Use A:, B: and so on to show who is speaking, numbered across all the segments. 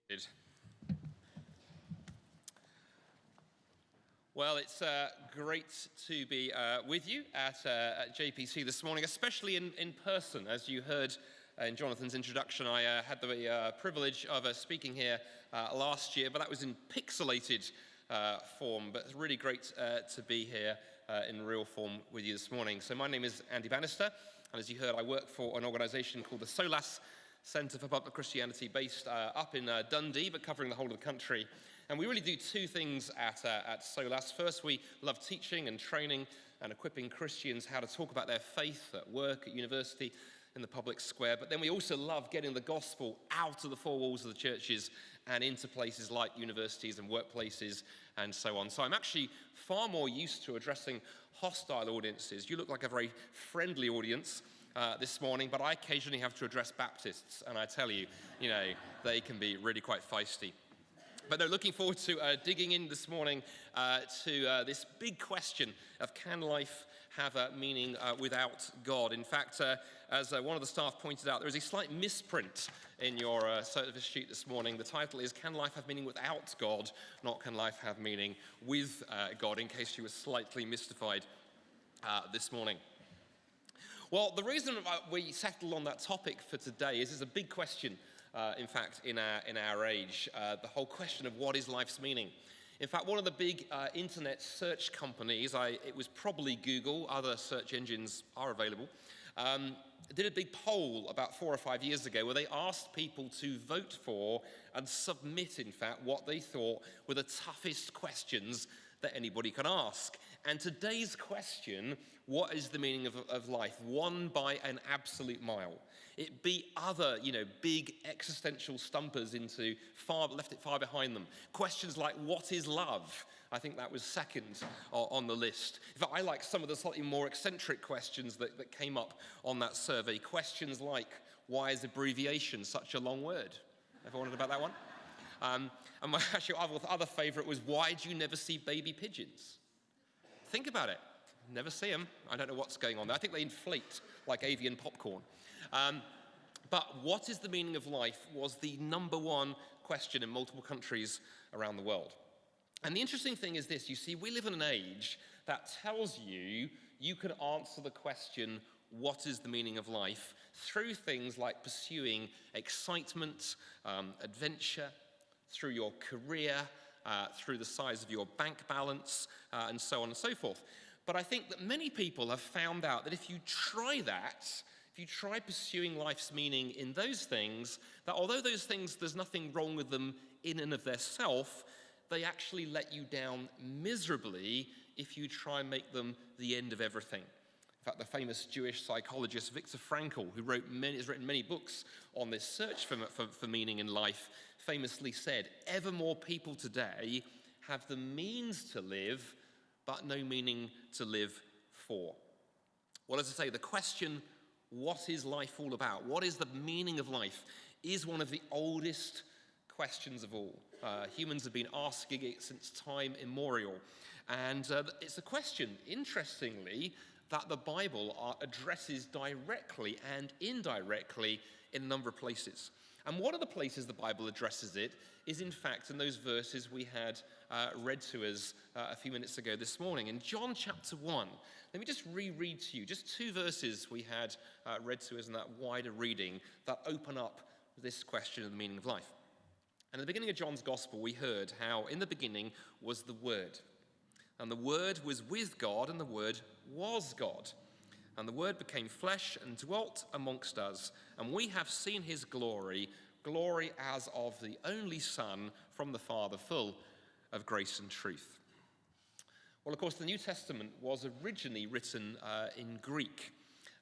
A: Good. Well, it's great to be with you at JPC this morning, especially in person. As you heard in Jonathan's introduction, I had the privilege of speaking here last year, but that was in pixelated form. But it's really great to be here in real form with you this morning. So my name is Andy Bannister, and as you heard, I work for an organisation called the SOLAS Centre for Public Christianity, based up in Dundee, but covering the whole of the country. And we really do two things at SOLAS. First, we love teaching and training and equipping Christians how to talk about their faith at work, at university, in the public square. But then we also love getting the gospel out of the four walls of the churches and into places like universities and workplaces and so on. So I'm actually far more used to addressing hostile audiences. You look like a very friendly audience this morning, but I occasionally have to address Baptists, and I tell you, they can be really quite feisty. But no, looking forward to digging in this morning to this big question of can life have a meaning without God? In fact, as one of the staff pointed out, there is a slight misprint in your service sheet this morning. The title is Can Life Have Meaning Without God? Not Can Life Have Meaning with God, in case you were slightly mystified this morning. Well, the reason we settled on that topic for today is a big question, in fact, in our age, the whole question of what is life's meaning. In fact, one of the big internet search companies, it was probably Google, other search engines are available, did a big poll about 4 or 5 years ago where they asked people to vote for and submit, in fact, what they thought were the toughest questions that anybody can ask. And today's question, what is the meaning of life, won by an absolute mile. It beat other, big existential stumpers left it far behind them. Questions like, what is love? I think that was second on the list. In fact, I like some of the slightly more eccentric questions that came up on that survey. Questions like, why is abbreviation such a long word? Ever wondered about that one? And my other favourite was, why do you never see baby pigeons? Think about it. Never see them. I don't know what's going on there. I think they inflate like avian popcorn. But what is the meaning of life was the number one question in multiple countries around the world. And the interesting thing is this, you see, we live in an age that tells you can answer the question, what is the meaning of life, through things like pursuing excitement, adventure, through your career, through the size of your bank balance, and so on and so forth. But I think that many people have found out that if you try that, if you try pursuing life's meaning in those things, that although those things, there's nothing wrong with them in and of their self, they actually let you down miserably if you try and make them the end of everything. In fact, the famous Jewish psychologist Viktor Frankl, who has written many books on this search for meaning in life, famously said, ever more people today have the means to live, but no meaning to live for. Well, as I say, the question, what is life all about? What is the meaning of life? Is one of the oldest questions of all. Humans have been asking it since time immemorial. And it's a question, interestingly, that the Bible addresses directly and indirectly in a number of places. And one of the places the Bible addresses it is, in fact, in those verses we had read to us a few minutes ago this morning. In John chapter 1, let me just reread to you just 2 verses we had read to us in that wider reading that open up this question of the meaning of life. And at the beginning of John's Gospel, we heard how in the beginning was the Word. And the Word was with God, and the Word was God. And the Word became flesh and dwelt amongst us. And we have seen his glory, glory as of the only Son from the Father, full of grace and truth. Well, of course, the New Testament was originally written in Greek.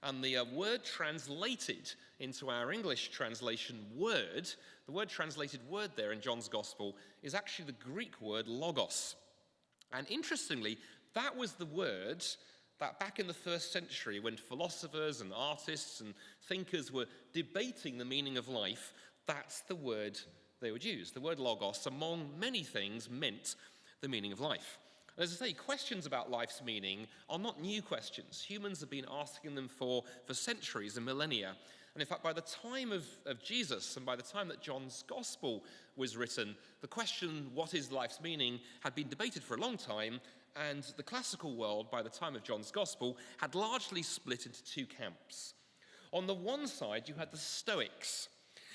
A: And the word translated into our English translation word, the word translated word there in John's Gospel, is actually the Greek word logos. And interestingly, that was the word that back in the first century, when philosophers and artists and thinkers were debating the meaning of life, that's the word they would use. The word logos, among many things, meant the meaning of life. And as I say, questions about life's meaning are not new questions. Humans have been asking them for centuries and millennia. And in fact, by the time of Jesus and by the time that John's gospel was written, the question, what is life's meaning, had been debated for a long time, and the classical world, by the time of John's gospel, had largely split into two camps. On the one side, you had the Stoics,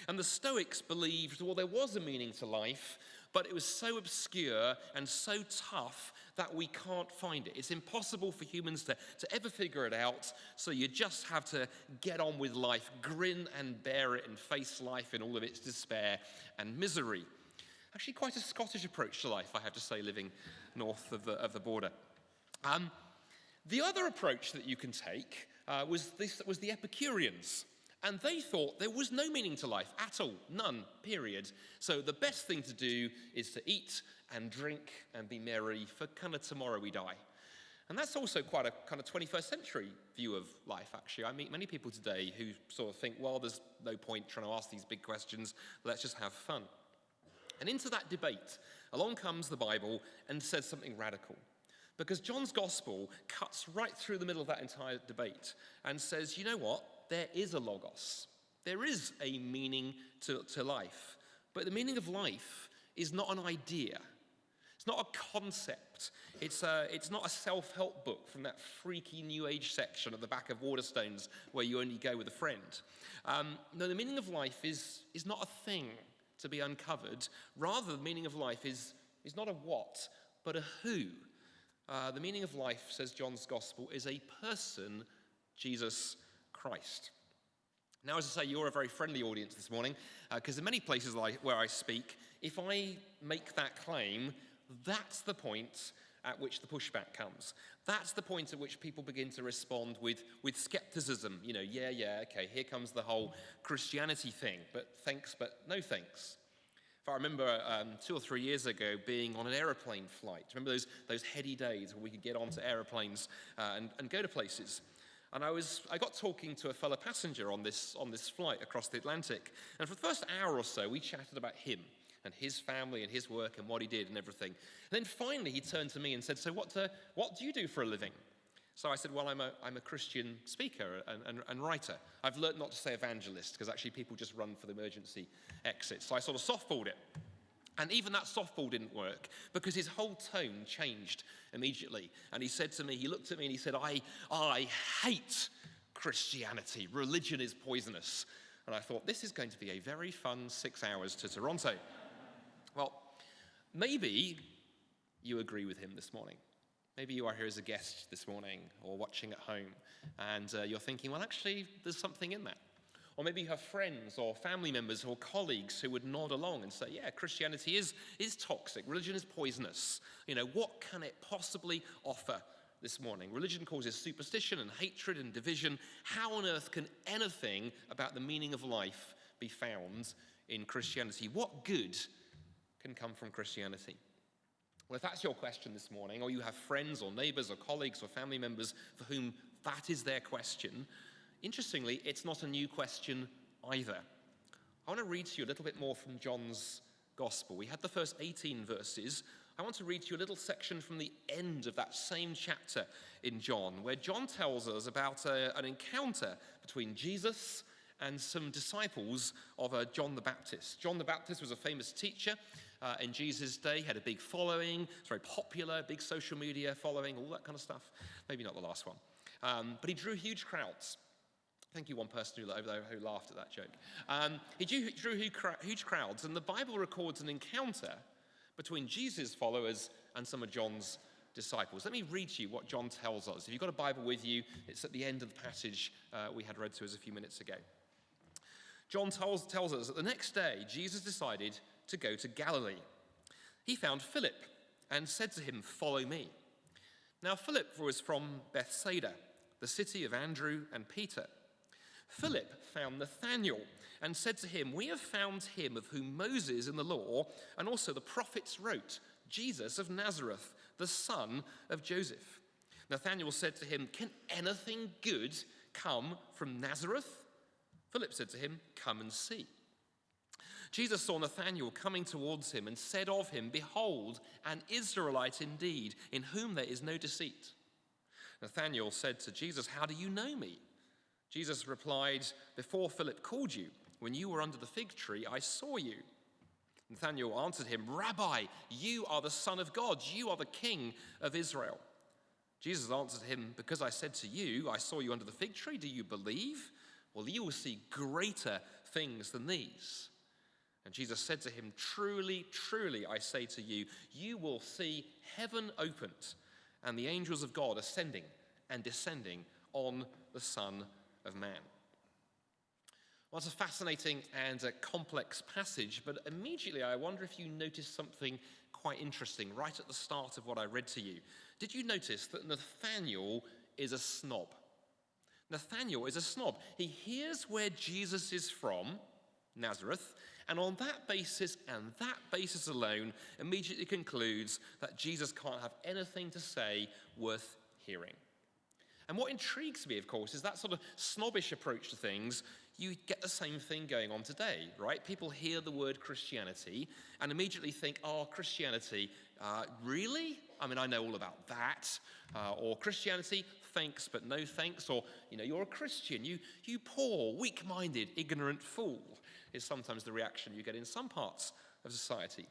A: and the Stoics believed, well, there was a meaning to life, but it was so obscure and so tough that we can't find it. It's impossible for humans to ever figure it out, so you just have to get on with life, grin and bear it, and face life in all of its despair and misery. Actually, quite a Scottish approach to life, I have to say, living north of the border. The other approach that you can take was the Epicureans. And they thought there was no meaning to life at all, none, period. So the best thing to do is to eat and drink and be merry, for kind of tomorrow we die. And that's also quite a kind of 21st century view of life, actually. I meet many people today who sort of think, well, there's no point trying to ask these big questions, let's just have fun. And into that debate, along comes the Bible and says something radical. Because John's gospel cuts right through the middle of that entire debate and says, you know what? There is a logos. There is a meaning to life. But the meaning of life is not an idea. It's not a concept. It's not a self-help book from that freaky New Age section at the back of Waterstones where you only go with a friend. No, the meaning of life is not a thing to be uncovered. Rather, the meaning of life is not a what, but a who. The meaning of life, says John's gospel, is a person, Jesus Christ. Now, as I say, you're a very friendly audience this morning, because in many places where I speak, if I make that claim, that's the point at which the pushback comes. That's the point at which people begin to respond with skepticism. You know, okay, here comes the whole Christianity thing, but thanks, but no thanks. If I remember 2 or 3 years ago being on an aeroplane flight, remember those heady days where we could get onto aeroplanes and go to places. And I got talking to a fellow passenger on this flight across the Atlantic. And for the first hour or so, we chatted about him and his family and his work and what he did and everything. And then finally, he turned to me and said, so what do you do for a living? So I said, well, I'm a Christian speaker and writer. I've learned not to say evangelist, because actually people just run for the emergency exit. So I sort of softballed it. And even that softball didn't work, because his whole tone changed immediately. And he said to me, he looked at me and he said, I hate Christianity. Religion is poisonous. And I thought, this is going to be a very fun 6 hours to Toronto. Well, maybe you agree with him this morning. Maybe you are here as a guest this morning or watching at home, and you're thinking, well, actually, there's something in that. Or maybe you have friends or family members or colleagues who would nod along and say, yeah, Christianity is toxic. Religion is poisonous. You know, what can it possibly offer this morning? Religion causes superstition and hatred and division. How on earth can anything about the meaning of life be found in Christianity? What good can come from Christianity? Well, if that's your question this morning, or you have friends or neighbors or colleagues or family members for whom that is their question, interestingly, it's not a new question either. I want to read to you a little bit more from John's Gospel. We had the first 18 verses. I want to read to you a little section from the end of that same chapter in John, where John tells us about an encounter between Jesus and some disciples of John the Baptist. John the Baptist was a famous teacher in Jesus' day. He had a big following. It's very popular, big social media following, all that kind of stuff. Maybe not the last one. But he drew huge crowds. Thank you, one person who laughed at that joke. He drew huge crowds, and the Bible records an encounter between Jesus' followers and some of John's disciples. Let me read to you what John tells us. If you've got a Bible with you, it's at the end of the passage we had read to us a few minutes ago. John tells us that the next day, Jesus decided to go to Galilee. He found Philip and said to him, "Follow me." Now Philip was from Bethsaida, the city of Andrew and Peter. Philip found Nathanael and said to him, "We have found him of whom Moses in the law and also the prophets wrote, Jesus of Nazareth, the son of Joseph." Nathanael said to him, "Can anything good come from Nazareth?" Philip said to him, "Come and see." Jesus saw Nathanael coming towards him and said of him, "Behold, an Israelite indeed, in whom there is no deceit." Nathanael said to Jesus, "How do you know me?" Jesus replied, "Before Philip called you, when you were under the fig tree, I saw you." Nathanael answered him, "Rabbi, you are the Son of God. You are the King of Israel." Jesus answered him, "Because I said to you, I saw you under the fig tree, do you believe? Well, you will see greater things than these." And Jesus said to him, "Truly, truly, I say to you, you will see heaven opened and the angels of God ascending and descending on the Son of Man." Well, it's a fascinating and a complex passage, but immediately I wonder if you noticed something quite interesting right at the start of what I read to you. Did you notice that Nathanael is a snob? Nathanael is a snob. He hears where Jesus is from, Nazareth, and on that basis and that basis alone immediately concludes that Jesus can't have anything to say worth hearing. And what intrigues me, of course, is that sort of snobbish approach to things. You get the same thing going on today, right? People hear the word Christianity and immediately think, "Oh, Christianity, really? I mean, I know all about that." Or Christianity, thanks, but no thanks. Or, you're a Christian, you poor, weak-minded, ignorant fool, is sometimes the reaction you get in some parts of society.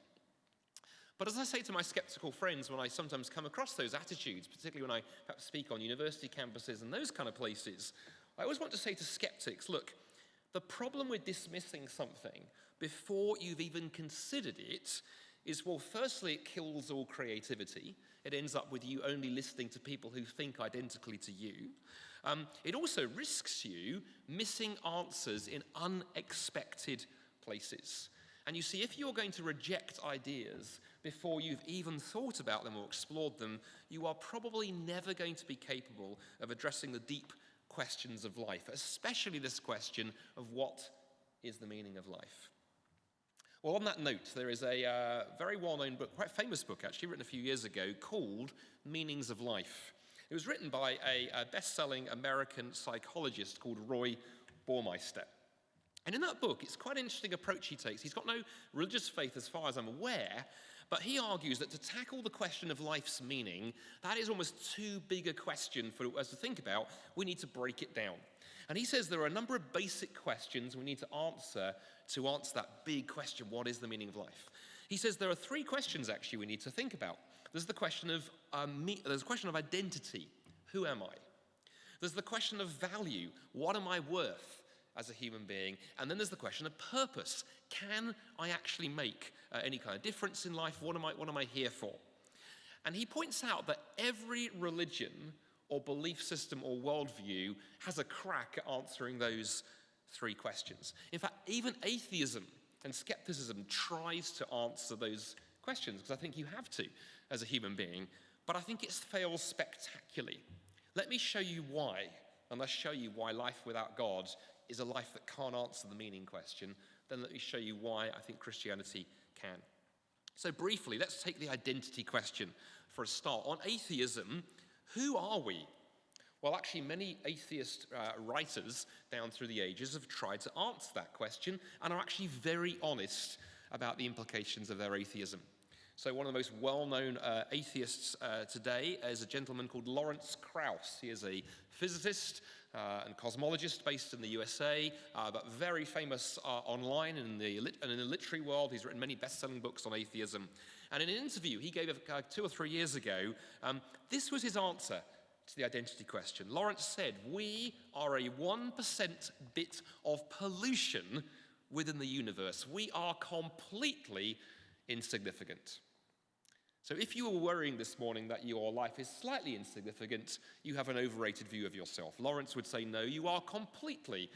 A: But as I say to my skeptical friends when I sometimes come across those attitudes, particularly when I perhaps speak on university campuses and those kind of places, I always want to say to skeptics, look, the problem with dismissing something before you've even considered it is, well, firstly, it kills all creativity. It ends up with you only listening to people who think identically to you. It also risks you missing answers in unexpected places. And you see, if you're going to reject ideas before you've even thought about them or explored them, you are probably never going to be capable of addressing the deep questions of life, especially this question of what is the meaning of life. Well, on that note, there is a very well-known book, quite famous book actually, written a few years ago, called Meanings of Life. It was written by a best-selling American psychologist called Roy Baumeister. And in that book, it's quite an interesting approach he takes. He's got no religious faith as far as I'm aware, but he argues that to tackle the question of life's meaning, that is almost too big a question for us to think about. We need to break it down. And he says there are a number of basic questions we need to answer that big question, what is the meaning of life? He says there are three questions actually we need to think about. There's the question of identity. Who am I? There's the question of value. What am I worth as a human being? And then there's the question of purpose. Can I actually make any kind of difference in life? What am I here for? And he points out that every religion or belief system or worldview has a crack at answering those three questions. In fact, even atheism and skepticism tries to answer those questions, because I think you have to as a human being, but I think it fails spectacularly. Let me show you why, and let's show you why life without God is a life that can't answer the meaning question. Then let me show you why I think Christianity can. So briefly, let's take the identity question for a start. On atheism, who are we? Well, actually, many atheist writers down through the ages have tried to answer that question and are actually very honest about the implications of their atheism. So one of the most well-known atheists today is a gentleman called Lawrence Krauss. He is a physicist and cosmologist based in the USA, but very famous online and in the literary world. He's written many best-selling books on atheism. And in an interview he gave 2 or 3 years ago, this was his answer to the identity question. Lawrence said, "We are a 1% bit of pollution within the universe. We are completely insignificant." So if you were worrying this morning that your life is slightly insignificant, you have an overrated view of yourself. Lawrence would say, no, you are completely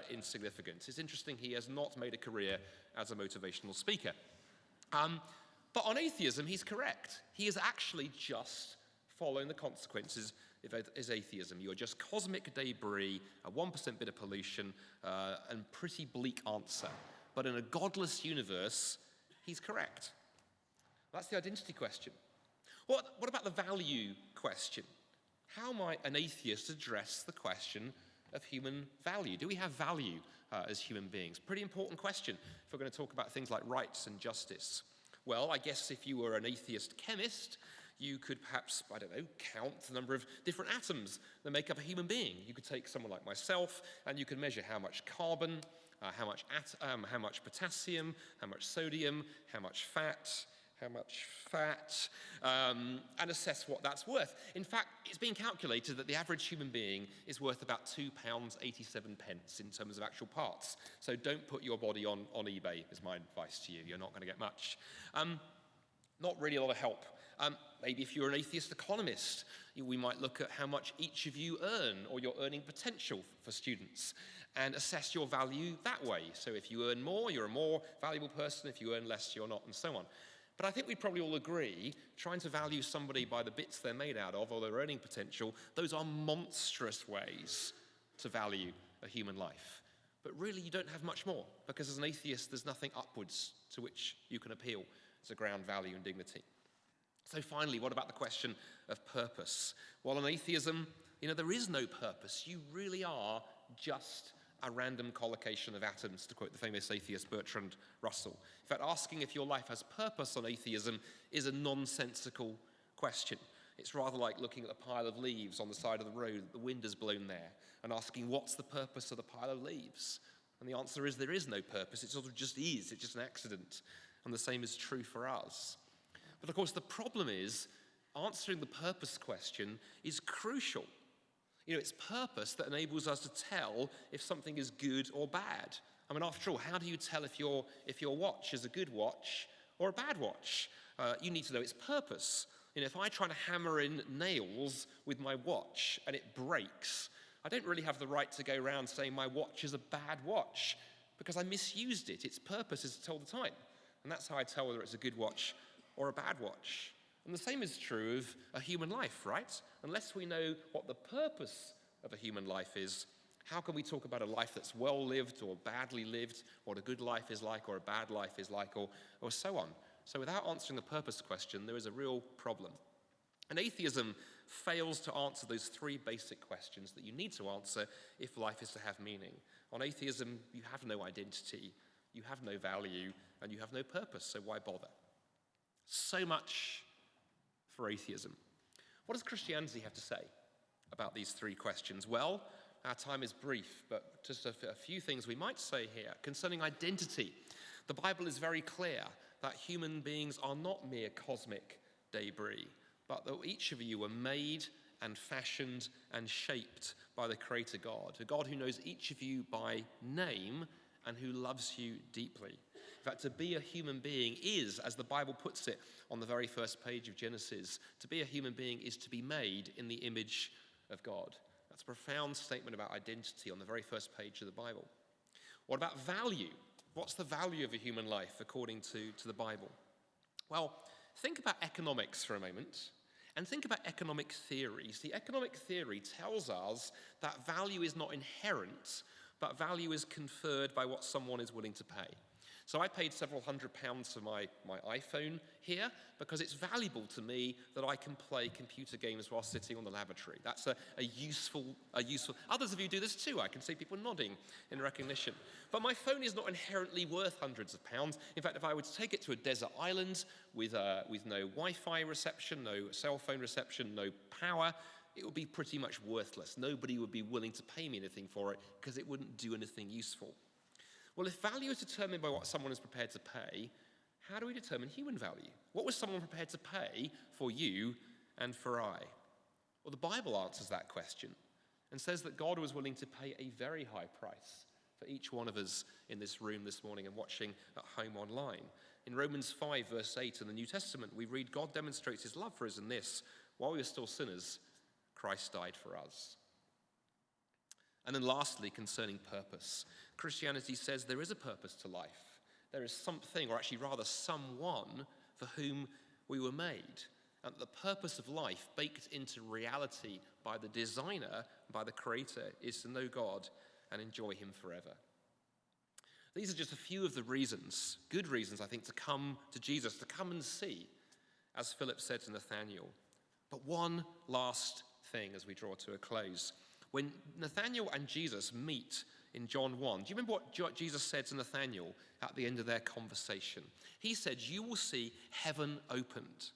A: insignificant. It's interesting he has not made a career as a motivational speaker. But on atheism, he's correct. He is actually just following the consequences of his atheism. You are just cosmic debris, a 1% bit of pollution, and pretty bleak answer. But in a godless universe, he's correct. That's the identity question. What about the value question? How might an atheist address the question of human value? Do we have value as human beings? Pretty important question if we're going to talk about things like rights and justice. Well, I guess if you were an atheist chemist, You could perhaps, count the number of different atoms that make up a human being. You could take someone like myself and you could measure how much carbon, how much potassium, how much sodium, how much fat, and assess what that's worth. In fact, it's been calculated that the average human being is worth about £2.87 in terms of actual parts. So don't put your body on eBay, is my advice to you. You're not going to get much. Not really a lot of help. Maybe if you're an atheist economist, we might look at how much each of you earn, or your earning potential for students, and assess your value that way. So if you earn more, you're a more valuable person. If you earn less, you're not, and so on. But I think we'd probably all agree, trying to value somebody by the bits they're made out of or their earning potential, those are monstrous ways to value a human life. But really, you don't have much more, because as an atheist, there's nothing upwards to which you can appeal as a ground value and dignity. So finally, what about the question of purpose? Well, in atheism, there is no purpose. You really are just a random collocation of atoms, to quote the famous atheist Bertrand Russell. In fact, asking if your life has purpose on atheism is a nonsensical question. It's rather like looking at the pile of leaves on the side of the road that the wind has blown there and asking, what's the purpose of the pile of leaves? And the answer is there is no purpose. It sort of just is. It's just an accident. And the same is true for us. But of course, the problem is answering the purpose question is crucial. It's purpose that enables us to tell if something is good or bad. After all, how do you tell if your watch is a good watch or a bad watch? You need to know its purpose. If I try to hammer in nails with my watch and it breaks, I don't really have the right to go around saying my watch is a bad watch, because I misused it. Its purpose is to tell the time. And that's how I tell whether it's a good watch or a bad watch. And the same is true of a human life, right? Unless we know what the purpose of a human life is, how can we talk about a life that's well-lived or badly lived, what a good life is like or a bad life is like, or so on? So without answering the purpose question, there is a real problem. And atheism fails to answer those three basic questions that you need to answer if life is to have meaning. On atheism, you have no identity, you have no value, and you have no purpose, so why bother? So much for atheism. What does Christianity have to say about these three questions? Well, our time is brief, but just a few things we might say here. Concerning identity, the Bible is very clear that human beings are not mere cosmic debris, but that each of you were made and fashioned and shaped by the Creator God, a God who knows each of you by name and who loves you deeply. In fact, to be a human being is, as the Bible puts it on the very first page of Genesis, to be a human being is to be made in the image of God. That's a profound statement about identity on the very first page of the Bible. What about value? What's the value of a human life according to the Bible? Well, think about economics for a moment, and think about economic theory. See, economic theory tells us that value is not inherent, but value is conferred by what someone is willing to pay. So I paid several £100s for my iPhone here because it's valuable to me that I can play computer games while sitting on the lavatory. That's a useful. Others of you do this too. I can see people nodding in recognition. But my phone is not inherently worth hundreds of pounds. In fact, if I were to take it to a desert island with no Wi-Fi reception, no cell phone reception, no power, it would be pretty much worthless. Nobody would be willing to pay me anything for it because it wouldn't do anything useful. Well, if value is determined by what someone is prepared to pay, how do we determine human value? What was someone prepared to pay for you and for I? Well, the Bible answers that question and says that God was willing to pay a very high price for each one of us in this room this morning and watching at home online. In Romans 5, verse 8 in the New Testament, we read, God demonstrates his love for us in this: while we were still sinners, Christ died for us. And then lastly, concerning purpose, Christianity says there is a purpose to life. There is something, or actually rather someone, for whom we were made. And the purpose of life, baked into reality by the designer, by the creator, is to know God and enjoy him forever. These are just a few of the reasons, good reasons, I think, to come to Jesus, to come and see, as Philip said to Nathanael. But one last thing as we draw to a close. When Nathanael and Jesus meet in John 1, do you remember what Jesus said to Nathanael at the end of their conversation? He said, "You will see heaven opened."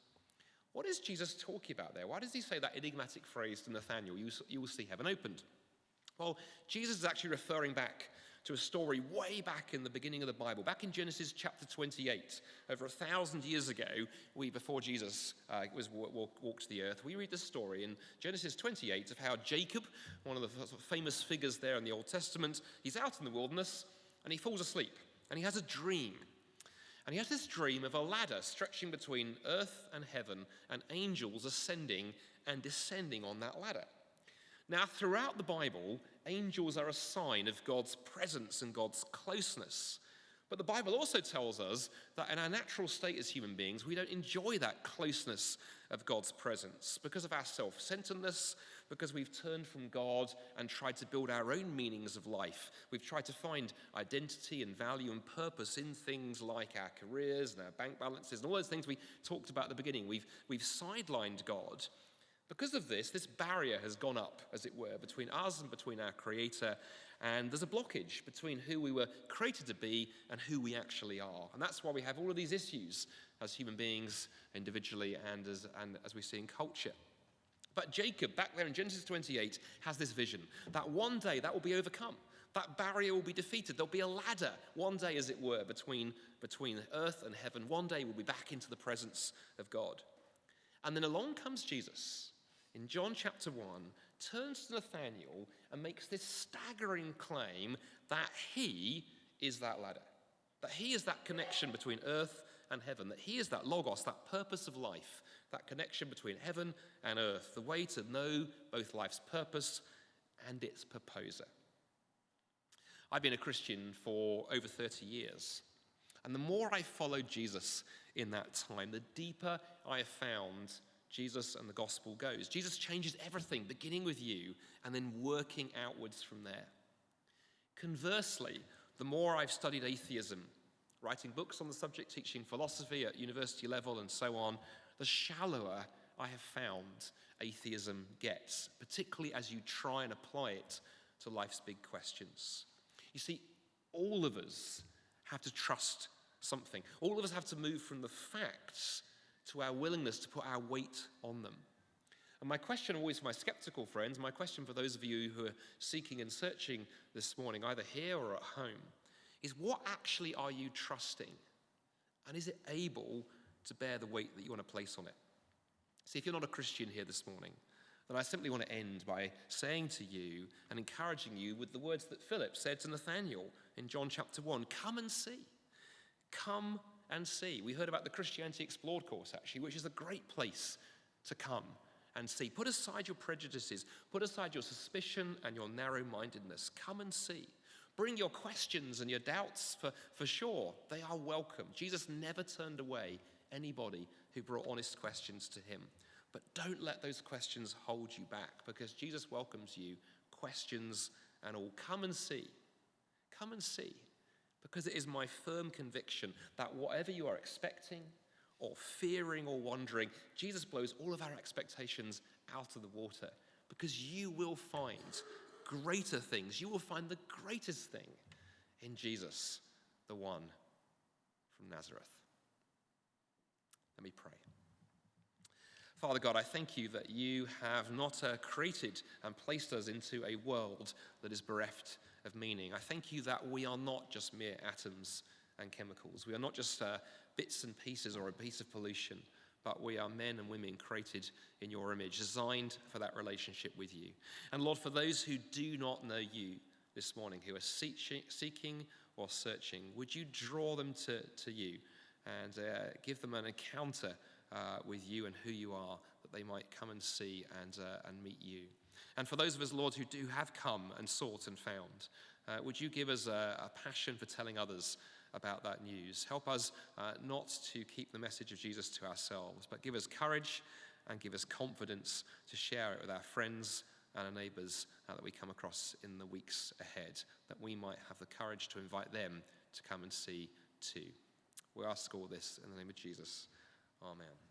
A: What is Jesus talking about there? Why does he say that enigmatic phrase to Nathanael, you will see heaven opened? Well, Jesus is actually referring back to a story way back in the beginning of the Bible, back in Genesis chapter 28. Over 1,000 years ago, before Jesus walked the earth, we read the story in Genesis 28 of how Jacob, one of the famous figures there in the Old Testament, he's out in the wilderness and he falls asleep and he has a dream. And he has this dream of a ladder stretching between earth and heaven and angels ascending and descending on that ladder. Now, throughout the Bible, angels are a sign of God's presence and God's closeness. But the Bible also tells us that in our natural state as human beings, we don't enjoy that closeness of God's presence because of our self-centeredness, because we've turned from God and tried to build our own meanings of life. We've tried to find identity and value and purpose in things like our careers and our bank balances and all those things we talked about at the beginning. We've sidelined God. Because of this barrier has gone up, as it were, between us and between our Creator, and there's a blockage between who we were created to be and who we actually are. And that's why we have all of these issues as human beings, individually, and as we see in culture. But Jacob, back there in Genesis 28, has this vision that one day that will be overcome. That barrier will be defeated. There'll be a ladder, one day, as it were, between earth and heaven. One day we'll be back into the presence of God. And then along comes Jesus in John chapter 1, turns to Nathanael and makes this staggering claim that he is that ladder, that he is that connection between earth and heaven, that he is that logos, that purpose of life, that connection between heaven and earth, the way to know both life's purpose and its purposer. I've been a Christian for over 30 years, and the more I followed Jesus in that time, the deeper I have found Jesus and the gospel goes. Jesus changes everything, beginning with you and then working outwards from there. Conversely, the more I've studied atheism, writing books on the subject, teaching philosophy at university level and so on, the shallower I have found atheism gets, particularly as you try and apply it to life's big questions. You see, all of us have to trust something. All of us have to move from the facts to our willingness to put our weight on them. And my question always for my skeptical friends, my question for those of you who are seeking and searching this morning, either here or at home, is what actually are you trusting? And is it able to bear the weight that you want to place on it? See, if you're not a Christian here this morning, then I simply want to end by saying to you and encouraging you with the words that Philip said to Nathanael in John chapter 1, come and see. Come and see. We heard about the Christianity Explored course, actually, which is a great place to come and see. Put aside your prejudices. Put aside your suspicion and your narrow-mindedness. Come and see. Bring your questions and your doubts for sure. They are welcome. Jesus never turned away anybody who brought honest questions to him. But don't let those questions hold you back, because Jesus welcomes you, questions and all. Come and see. Come and see. Because it is my firm conviction that whatever you are expecting or fearing or wondering, Jesus blows all of our expectations out of the water, because you will find greater things. You will find the greatest thing in Jesus, the one from Nazareth. Let me pray. Father God, I thank you that you have not created and placed us into a world that is bereft of meaning. I thank you that we are not just mere atoms and chemicals. We are not just bits and pieces or a piece of pollution, but we are men and women created in your image, designed for that relationship with you. And Lord, for those who do not know you this morning, who are seeking or searching, would you draw them to you and give them an encounter with you and who you are, that they might come and see and meet you. And for those of us, Lord, who do have come and sought and found, would you give us a passion for telling others about that news? Help us not to keep the message of Jesus to ourselves, but give us courage and give us confidence to share it with our friends and our neighbours that we come across in the weeks ahead, that we might have the courage to invite them to come and see too. We ask all this in the name of Jesus. Amen.